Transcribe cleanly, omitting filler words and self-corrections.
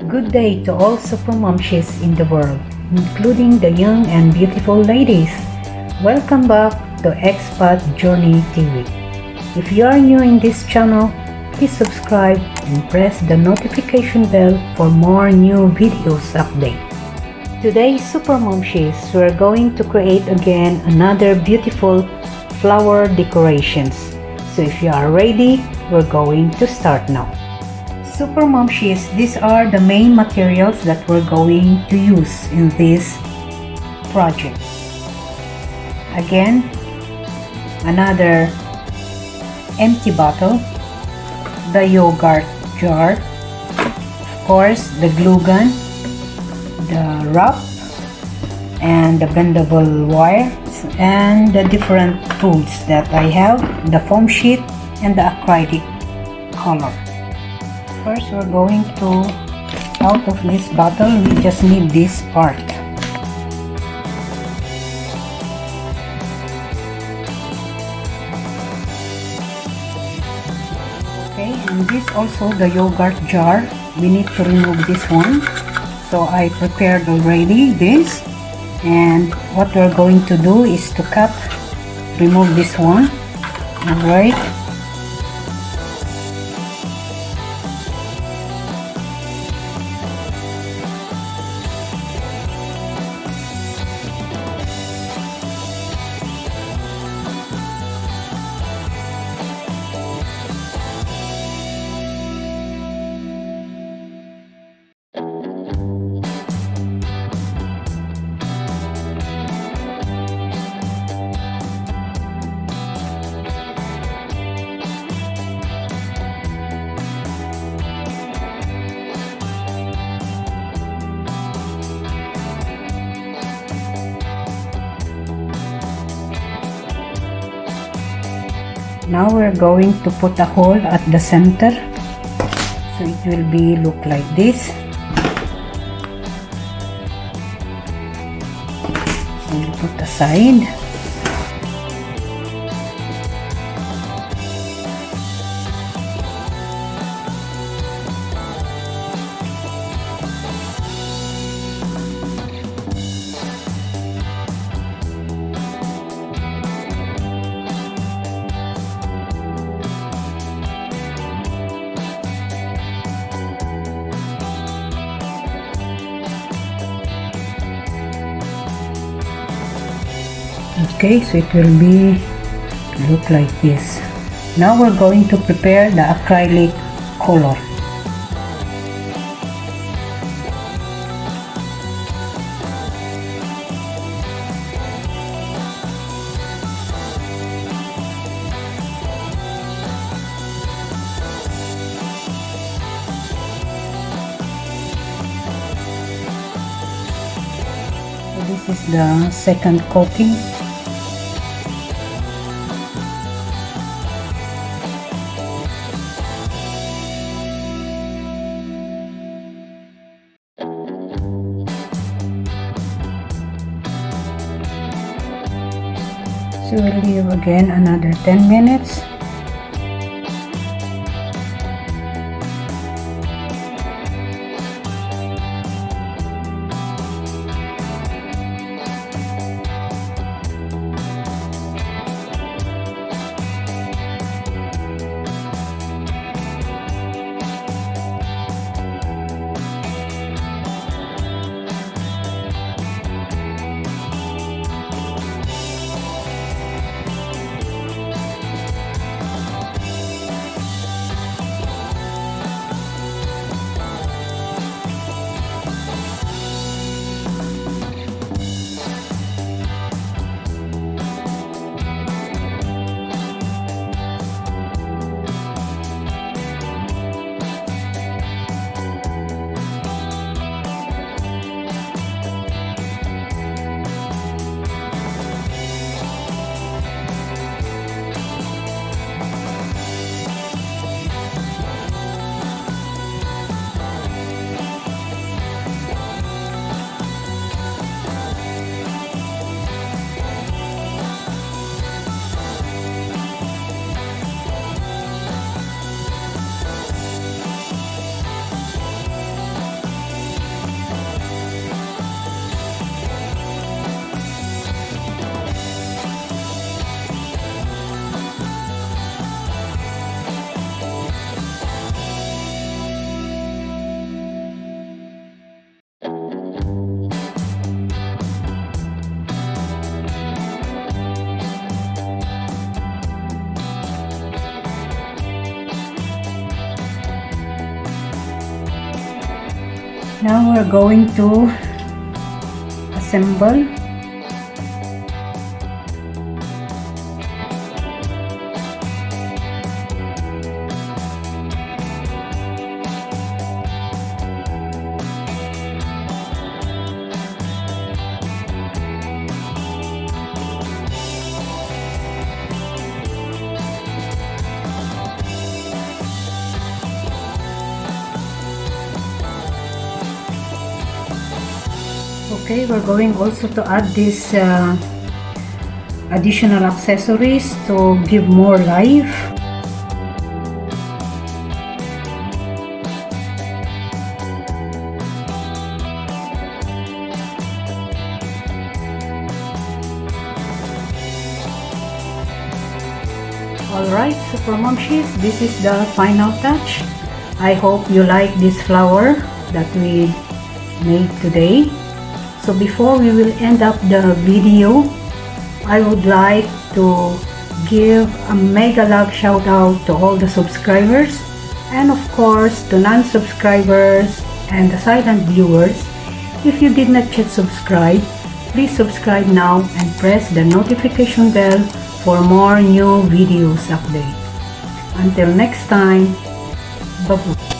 Good day to all super momshies in the world, including the young and beautiful ladies. Welcome back to Expat Journey TV. If you are new in this channel, please subscribe and press the notification bell for more new videos update. Today, super momshies, we're going to create again another beautiful flower decorations. So if you are ready, we're going to start now. Super momshies, these are the main materials that we're going to use in this project. Again, another empty bottle, the yogurt jar, of course the glue gun, the wrap, and the bendable wires, and the different tools that I have, the foam sheet and the acrylic color. First, we're going to, out of this bottle, we just need this part. Okay, and this also the yogurt jar, we need to remove this one. So I prepared already this, and what we're going to do is to remove this one. Alright. Now we're going to put a hole at the center, so it will be look like this. So we'll put aside. Okay, so it will be look like this. Now we're going to prepare the acrylic color. So this is the second coating. So we'll leave again another 10 minutes. Now we're going to assemble. Okay, we're going also to add this additional accessories to give more life. Alright, Super Momshies, this is the final touch. I hope you like this flower that we made today. So before we will end up the video, I would like to give a mega love shout out to all the subscribers, and of course to non-subscribers and the silent viewers. If you did not yet subscribe, please subscribe now and press the notification bell for more new videos update. Until next time, bye-bye.